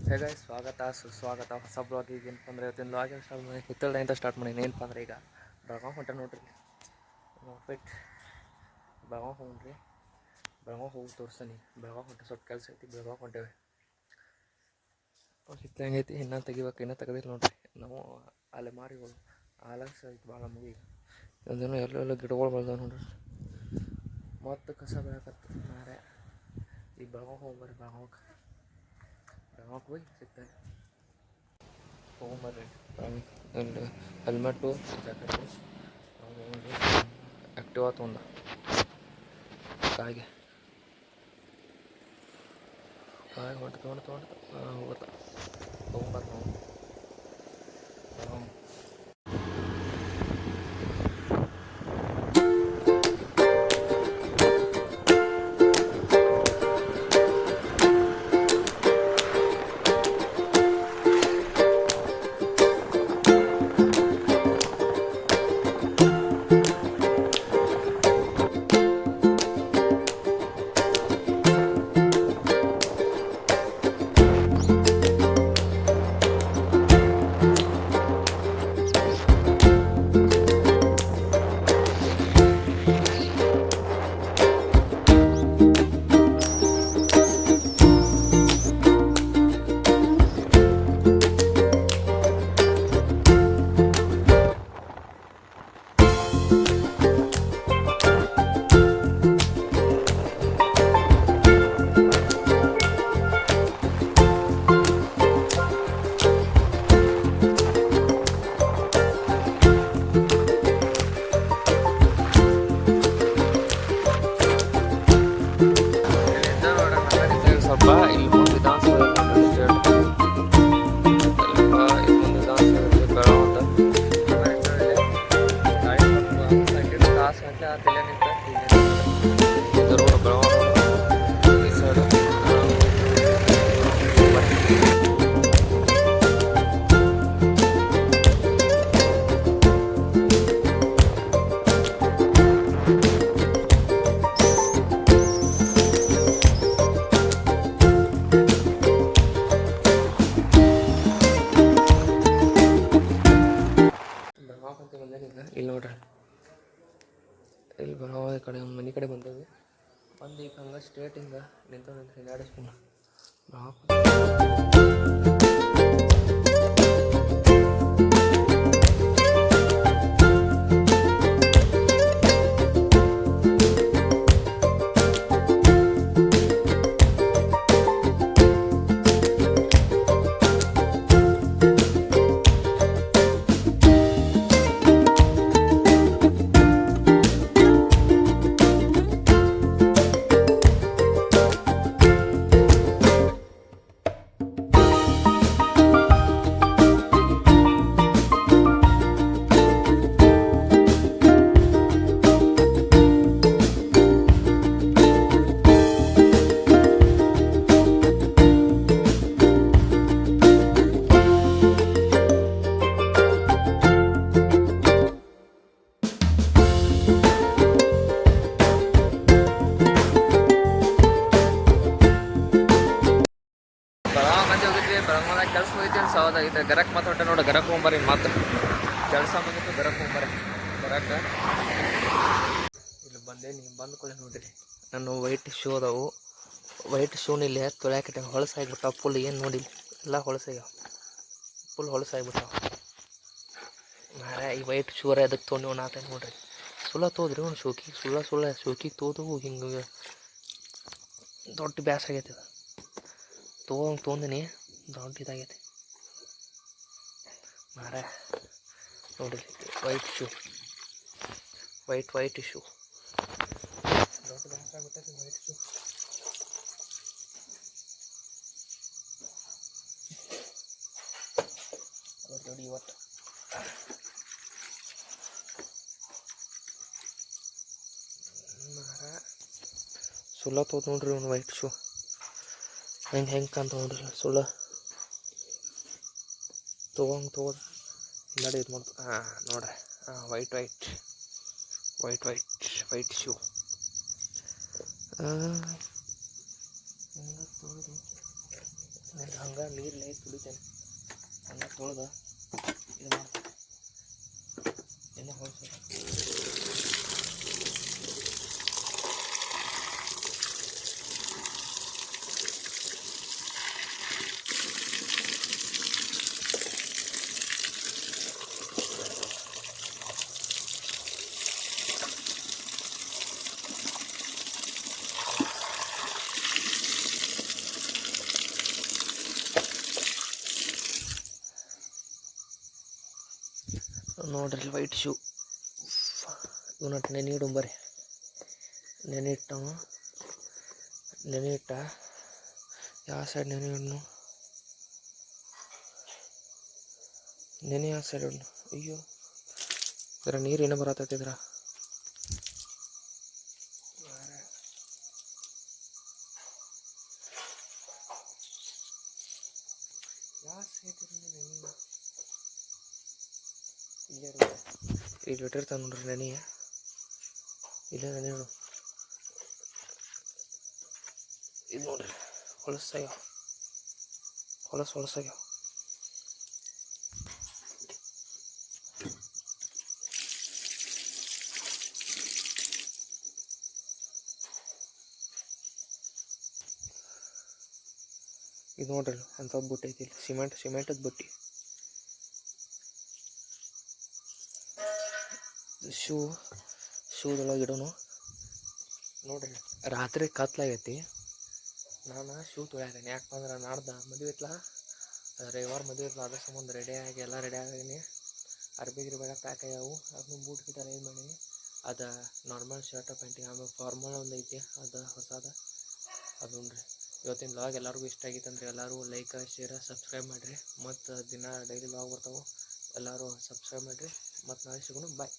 ಹೇಗೆ ಸ್ವಾಗತ ಸುಸ್ವಾಗತ ಹೊಸ ಬ್ಲಾಗಿಗೆ ಏನಪ್ಪ ಅಂದರೆ ಇವತ್ತಿನ ಬ್ಲಾಗಿಂಗ್ ಸ್ಟಾರ್ಟ್ ಮಾಡಿ ಹಿತ್ತಲದಿಂದ ಸ್ಟಾರ್ಟ್ ಮಾಡಿ ಏನಪ್ಪ ಅಂದ್ರೆ ಈಗ ಬೆಳಗಾವಿ ಹೊಂಟ ನೋಡ್ರಿ ಫಿಟ್ ಬೆಳಗಾವಿ ಹೋಗ್ರಿ ಬೆಳಗಾವಿ ಹೋಗಿ ತೋರಿಸ್ತಾನೆ ಬೆಳಗಾವಿ ಹೊಂಟ ಸ್ವಲ್ಪ ಕೆಲಸ ಐತಿ ಬೆಳಗಾವಿ ಹೊಂಟೇವೆ ಹಿತ್ತಲ ಹೆಂಗೈತಿ ಇನ್ನೂ ತೆಗಿಬೇಕು ಇನ್ನೂ ತೆಗೆದಿಲ್ಲ ನೋಡ್ರಿ ನಾವು ಅಲೆಮಾರಿಗಳು ಆಲಸ್ ಐತಿ ಭಾಳ ನಮಗೆ ಒಂದೇನೋ ಎಲ್ಲೆಲ್ಲ ಗಿಡಗಳು ಬೆಳ್ದಾವ ನೋಡ್ರಿ ಮತ್ತು ಕಸ ಬೆಳಕತ್ತ ನಾರೇ ಈಗ ಬೆಳಗಾವಿ ಹೋಗ್ಬರ್ರಿ ಬೆಳಗಾವಿಗೆ ಹೋಗಿ ಸಿಗ್ತಾನೆ ತೊಗೊಂಬರ್ರಿ ಹೆಲ್ಮೆಟ್ಟು ಜಾಕೆಟು ಆ್ಯಕ್ಟಿವಾ ತೊಗೊಂಡ ಕಾಯಿಗೆ ತೊಗೊಂಡು ಹೋಗುತ್ತಾ ತೊಗೊಂಬರ್ರಿ ನಾವು ಸ್ವಲ್ಪ ಇಲ್ಲಿ ಮುಂದೆ ವಿಧಾನಸೌಧ ತಾಸು ಗಂಟೆ ಆ ತಲೆ ನಿಂತ ಇದು ರೋಡ್ ಬೆಳಗಾವಿ ಈ ಸೈಡು ಇಲ್ಲಿ ನೋಡ್ರಿ ಇಲ್ಲಿ ಬೆಳಗಾವಿ ಕಡೆ ಮನೆ ಕಡೆ ಬಂದದ್ದು ಒಂದು ಈಗ ಹಂಗೆ ಸ್ಟೇಟ್ ಹಿಂಗೆ ನಿಂತು ಹಿಂಗಾಡಿಸ್ಕೊಂಡು ಬೆಳಗಾವಿದಾಗ ಕೆಲಸ ಹೋಗಿದ್ದೆ ಸೌದ ಇದು ಗರಕ್ ಮತ್ತೆ ಹೊಟ್ಟೆ ನೋಡಿ ಗರಕ್ ಹೋಗ್ಬರ್ರಿ ಮತ್ತೆ ಕೆಲಸ ಮುಗಿತು ಗರಕ್ ಹೋಗ್ಬರ್ರಿ ಗರಕ್ ಇಲ್ಲಿ ಬಂದೇನಿ ಬಂದ್ಕೊಳ್ಳಿ ನೋಡಿರಿ ನಾನು ವೈಟ್ ಶೂ ಅದಾವು ವೈಟ್ ಶೂನ ಇಲ್ಲಿ ತೊಳ್ಯಾಕಟ್ಟೆ ಹೊಳಸಾಗ್ಬಿಟ್ಟಾವ ಫುಲ್ ಏನು ನೋಡಿ ಎಲ್ಲ ಹೊಳಸಾಗ್ಯಾವ ಫುಲ್ ಹೊಳಸಾಗ್ಬಿಟ್ಟಾವ ಮಾರೇ ಈ ವೈಟ್ ಶೂರ ಅದಕ್ಕೆ ತೊಗೊಂಡು ನಾತ ನೋಡ್ರಿ ಸುಳ್ಳ ತೋದ್ರಿ ಒಂದು ಶೋಕಿ ಸುಳ್ಳ ಶೋಕಿಗೆ ತೋದು ಹಿಂಗೆ ದೊಡ್ಡ ಬ್ಯಾಸ ಆಗೈತೆ ಅದು ತೊಗೊಂಡಿನಿ ದೊಡ್ಡ ಇದಾಗೈತೆ ಮಾರೇ ನೋಡಿರಿ ವೈಟ್ ಶೂ ವೈಟ್ ಶೂ ದೊಡ್ಡ ಬ್ಯಾಸ ಆಗ್ಬಿಟ್ಟೈತಿ ವೈಟ್ ಶೂ ನೋಡಿ ಇವತ್ತು ಸುಳ್ಳ ತೋದು ನೋಡ್ರಿ ಒಂದು ವೈಟ್ ಶೂ ಹೆಂಗೆ ಕಾಂತ ನೋಡ್ರಿ ಸುಳ್ಳ ತೊಗೊಂಡು ನಡಿ ಇದು ಮಾಡ್ತು ಹಾಂ ನೋಡ್ರಿ ಹಾಂ ವೈಟ್ ಶೂ ಹಿಂಗೆ ತೊಳೆದು ನಾನು ಹಂಗೆ ನೀರಲ್ಲಿ ತುಳಿತೇನೆ ಹಂಗೆ ತೊಳೆದು ಇದು ಮಾಡ್ತೀನಿ ಎಣ್ಣೆ ಹೊಳ್ಸೋದು. ನೋಡ್ರಿ ವೈಟ್ ಶೂ ಇವನ ನೆನೆ ಇಡುಂಬರಿ ನೆನೆ ಇಟ್ಟವ ನೆನೆ ಇಟ್ಟ ಯಾವ ಸೈಡ್ ನೆನೆ ಇಡ್ನು ನೆನೆ ಯಾವ ಸೈಡ್ ಇಡ್ನು ಅಯ್ಯೋ ಇದ್ರ ನೀರು ಏನೋ ಬರತ್ತೈತಿದ್ರ ಯಾವ ಸೈಡ್ ನೆನೆ ಇಲ್ಲೇ ಇಲ್ಲಿ ಬಿಟ್ಟಿರ್ತಾನೆ ನೋಡ್ರಿ ನೆನೆ ಇಲ್ಲೇ ನೆನೆ ಇಡು ಇದು ನೋಡ್ರಿ ಹೊಳಸಾಗ್ಯಾವ ಹೊಳಸಾಗ್ಯಾವ ಇದು ನೋಡ್ರಿ ಅಂತ ಬುಟ್ಟಿ ಐತಿ ಸಿಮೆಂಟದ ಬುಟ್ಟಿ ಶೂದೊಳಗೆ ಇಡೋನು ನೋಡ್ರಿ ರಾತ್ರಿ ಕತ್ಲಾಗೈತಿ ನಾನು ಶೂ ತೊಳ್ಯಾಕೀನಿ ಯಾಕಂದ್ರೆ ನಾಡ್ದು ಮದುವೆ ಇತ್ತಲ್ಲ ರವಿವಾರ ಮದುವೆ ಇತ್ತಲ್ಲ ಅದ್ರ ಸಂಬಂಧ ರೆಡಿಯಾಗಿ ಎಲ್ಲ ರೆಡಿ ಆಗೀನಿ ಅರ್ಬಿ ಗಿರ್ಬಿ ಪ್ಯಾಕ್ ಆಗ್ಯಾವು ಅದನ್ನು ಬೂಟ್ ಗಿಟ ರೆಡಿ ಮಾಡೀನಿ ಅದು ನಾರ್ಮಲ್ ಶರ್ಟ್ ಪ್ಯಾಂಟಿಗೆ ಆಮೇಲೆ ಫಾರ್ಮಲ್ ಒಂದು ಐತಿ ಅದು ಹೊಸದ ಅದು ನೋಡ್ರಿ ಇವತ್ತಿನ ಲಾಗ್ ಎಲ್ಲರಿಗೂ ಇಷ್ಟ ಆಗಿತ್ತು ಅಂದ್ರೆ ಎಲ್ಲರೂ ಲೈಕ್ ಶೇರ್ ಸಬ್ಸ್ಕ್ರೈಬ್ ಮಾಡಿರಿ ಮತ್ತು ದಿನ ಡೈಲಿ ಲಾಗ್ ಬರ್ತಾವೆ ಎಲ್ಲರೂ ಸಬ್ಸ್ಕ್ರೈಬ್ ಮಾಡಿರಿ ಮತ್ತು ನಾಳೆ ಸಿಗೋಣ ಬಾಯ್.